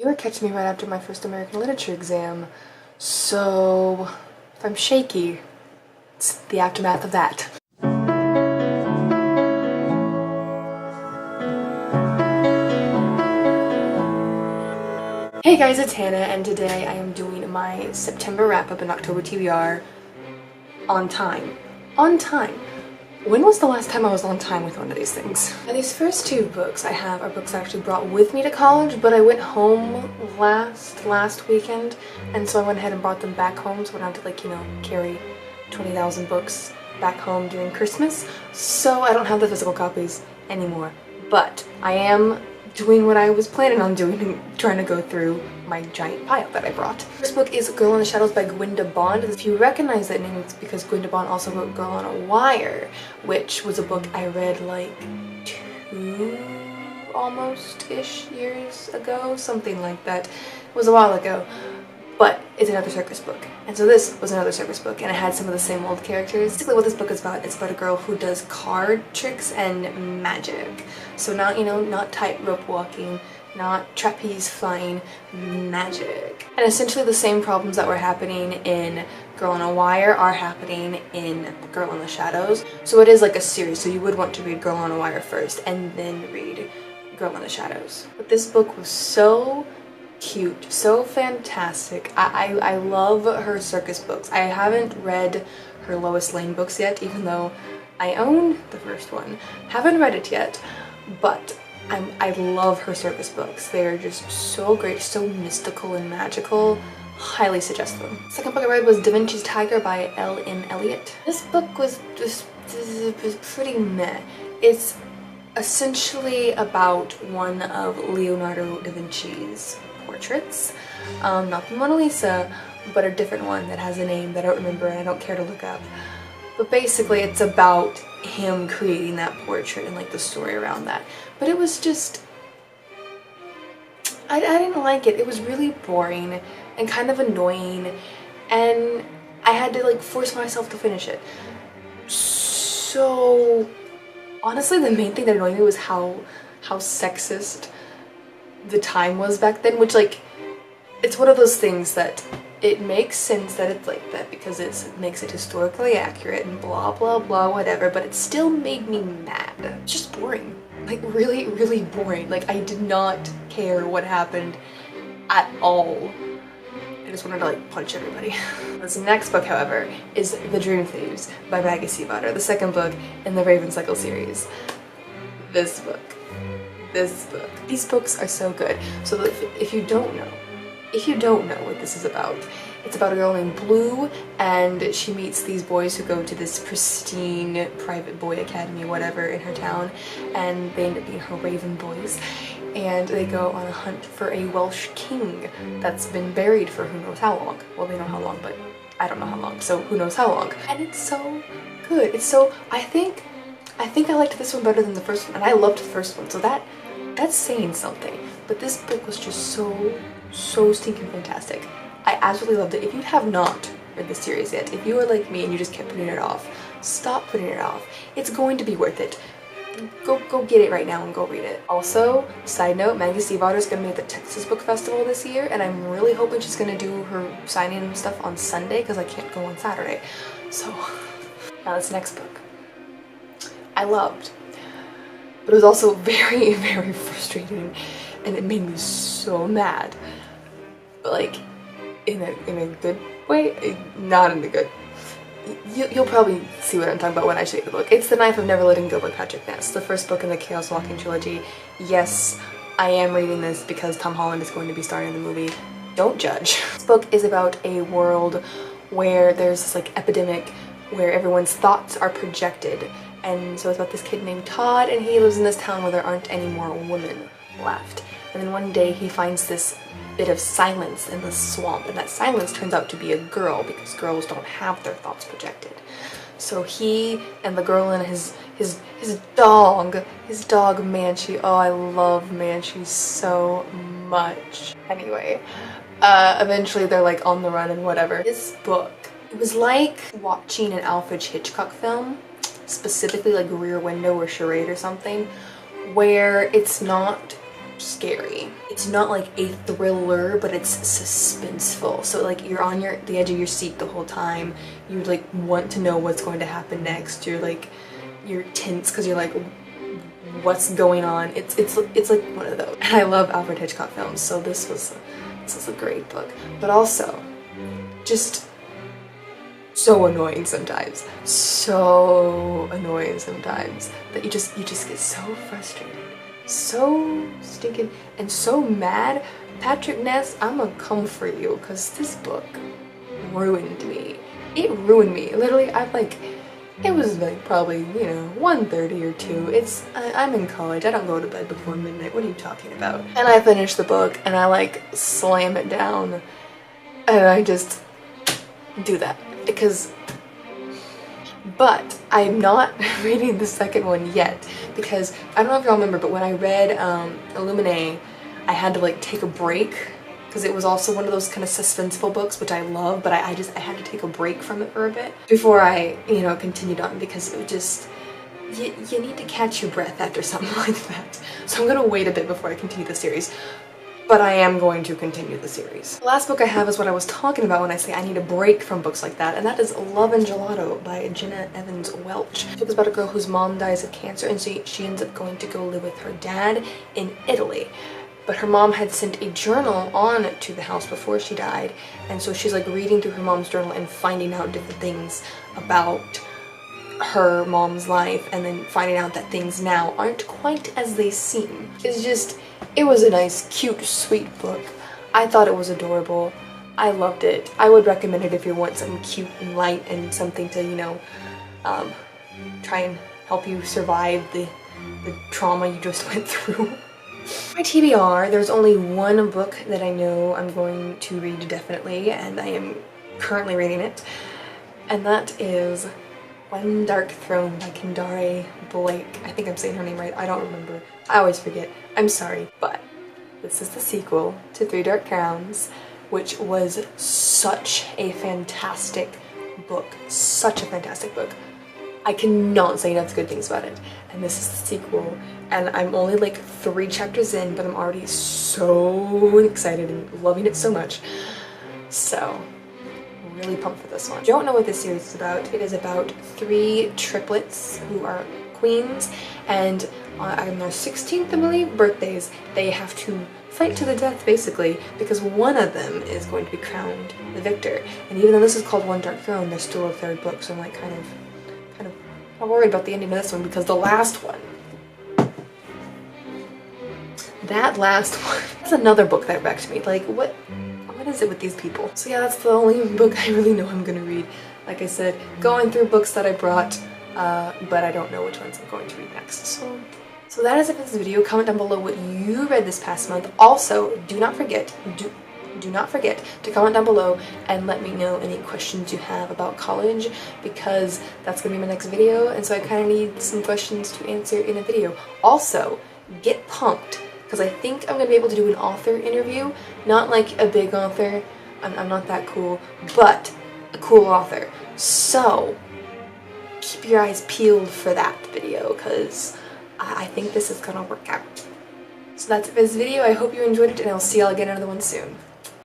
You were catching me right after my first American literature exam, so if I'm shaky, it's the aftermath of that. Hey guys, it's Hannah, and today I am doing my September wrap-up and October TBR on time. On time. When was the last time I was on time with one of these things? Now these first two books I have are books I actually brought with me to college, but I went home last weekend, and so I went ahead and brought them back home so I don't have to carry 20,000 books back home during Christmas. So I don't have the physical copies anymore, but I am doing what I was planning on doing and trying to go through my giant pile that I brought. This book is Girl in the Shadows by Gwenda Bond. If you recognize that name, it's because Gwenda Bond also wrote Girl on a Wire, which was a book I read like 2 almost-ish years ago, something like that. It was a while ago, but it's another circus book. And so this was another circus book, and it had some of the same old characters. Basically what this book is about, it's about a girl who does card tricks and magic. So not, not tightrope walking, not trapeze flying, magic. And essentially the same problems that were happening in Girl on a Wire are happening in Girl in the Shadows. So it is like a series, so you would want to read Girl on a Wire first and then read Girl in the Shadows. But this book was so cute, so fantastic. I love her circus books. I haven't read her Lois Lane books yet, even though I own the first one. Haven't read it yet, but I love her circus books. They're just so great, so mystical and magical. Highly suggest them. Second book I read was Vincis Tiger by L.M. Eliot. This book was pretty meh. It's essentially about one of Leonardo da Vinci's portraits. Not the Mona Lisa, but a different one that has a name that I don't remember and I don't care to look up. But basically it's about him creating that portrait and like the story around that. But it was just, I didn't like it. It was really boring and kind of annoying, and I had to like force myself to finish it. So honestly the main thing that annoyed me was how sexist the time was back then, which like, it's one of those things that it makes sense that it's like that because it makes it historically accurate and blah blah blah whatever, but it still made me mad. It's just boring. Like really, really boring. Like I did not care what happened at all. I just wanted to like punch everybody. This next book, however, is The Dream Thieves by Maggie Stiefvater, the second book in the Raven Cycle series. This book. These books are so good. So if you don't know what this is about, it's about a girl named Blue, and she meets these boys who go to this pristine private boy academy, whatever, in her town, and they end up being her Raven boys, and they go on a hunt for a Welsh king that's been buried for who knows how long. Well, they know how long, but I don't know how long, so who knows how long. And it's so good. It's so, I think I liked this one better than the first one, and I loved the first one, so that's saying something. But this book was just so stinking fantastic. I absolutely loved it. If you have not read the series yet, if you are like me and you just kept putting it off, stop putting it off. It's going to be worth it. Go get it right now and go read it. Also, side note, Maggie Stiefvater is going to be at the Texas Book Festival this year, and I'm really hoping she's going to do her signing and stuff on Sunday because I can't go on Saturday. So, now this next book I loved, but it was also very, very frustrating, and it made me so mad. But like, in a good way, not in the good. You'll probably see what I'm talking about when I show you the book. It's The Knife of Never Letting Go by Patrick Ness, the first book in the Chaos Walking trilogy. Yes, I am reading this because Tom Holland is going to be starring in the movie. Don't judge. This book is about a world where there's this like epidemic where everyone's thoughts are projected. And so it's about this kid named Todd, and he lives in this town where there aren't any more women left. And then one day he finds this bit of silence in the swamp, and that silence turns out to be a girl because girls don't have their thoughts projected. So he and the girl and his dog Manchi, oh I love Manchi so much. Anyway, eventually they're like on the run and whatever. This book, it was like watching an Alfred Hitchcock film, specifically like Rear Window or Charade or something, where it's not scary. It's not like a thriller, but it's suspenseful. So like you're on the edge of your seat the whole time. You like want to know what's going to happen next. You're tense because you're like, what's going on? It's like one of those. And I love Alfred Hitchcock films, so this was a great book. But also, just so annoying sometimes. So annoying sometimes that you just get so frustrated. So stinking and so mad. Patrick Ness, I'm gonna come for you because this book ruined me. It ruined me. Literally, it was like probably, you know, 1:30 or 2. I'm in college. I don't go to bed before midnight. What are you talking about? And I finished the book and I like slam it down and I just do that but I'm not reading the second one yet because I don't know if y'all remember, but when I read Illuminae, I had to like take a break because it was also one of those kind of suspenseful books, which I love, but I had to take a break from it for a bit before I, you know, continued on because it would just, you need to catch your breath after something like that. So I'm gonna wait a bit before I continue the series. But I am going to continue the series. The last book I have is what I was talking about when I say I need a break from books like that, and that is Love and Gelato by Jenna Evans Welch. The book is about a girl whose mom dies of cancer and she ends up going to go live with her dad in Italy. But her mom had sent a journal on to the house before she died, and so she's like reading through her mom's journal and finding out different things about her mom's life, and then finding out that things now aren't quite as they seem. It was a nice, cute, sweet book. I thought it was adorable. I loved it. I would recommend it if you want something cute and light and something to, you know, try and help you survive the trauma you just went through. My TBR, there's only one book that I know I'm going to read definitely, and I am currently reading it, and that is One Dark Throne by Kendare Blake. I think I'm saying her name right. I don't remember. I always forget. I'm sorry. But this is the sequel to Three Dark Crowns, which was such a fantastic book. Such a fantastic book. I cannot say enough good things about it. And this is the sequel. And I'm only like 3 chapters in, but I'm already so excited and loving it so much. So, really pumped for this one. Don't know what this series is about. It is about 3 triplets who are queens, and on their 16th, I believe, birthdays, they have to fight to the death basically because one of them is going to be crowned the victor. And even though this is called One Dark Throne, there's still a 3rd book, so I'm like kind of worried about the ending of this one because the last one, that last one, that's another book that wrecked me. Like what is it with these people? So yeah, that's the only book I really know I'm gonna read. Like I said, going through books that I brought, but I don't know which ones I'm going to read next. So that is it for this video. Comment down below what you read this past month. Also, do not forget to comment down below and let me know any questions you have about college, because that's gonna be my next video, and so I kind of need some questions to answer in a video. Also, get pumped, because I think I'm gonna be able to do an author interview. Not like a big author, I'm not that cool, but a cool author. So keep your eyes peeled for that video, because I think this is gonna work out. So that's it for this video. I hope you enjoyed it, and I'll see y'all again in another one soon.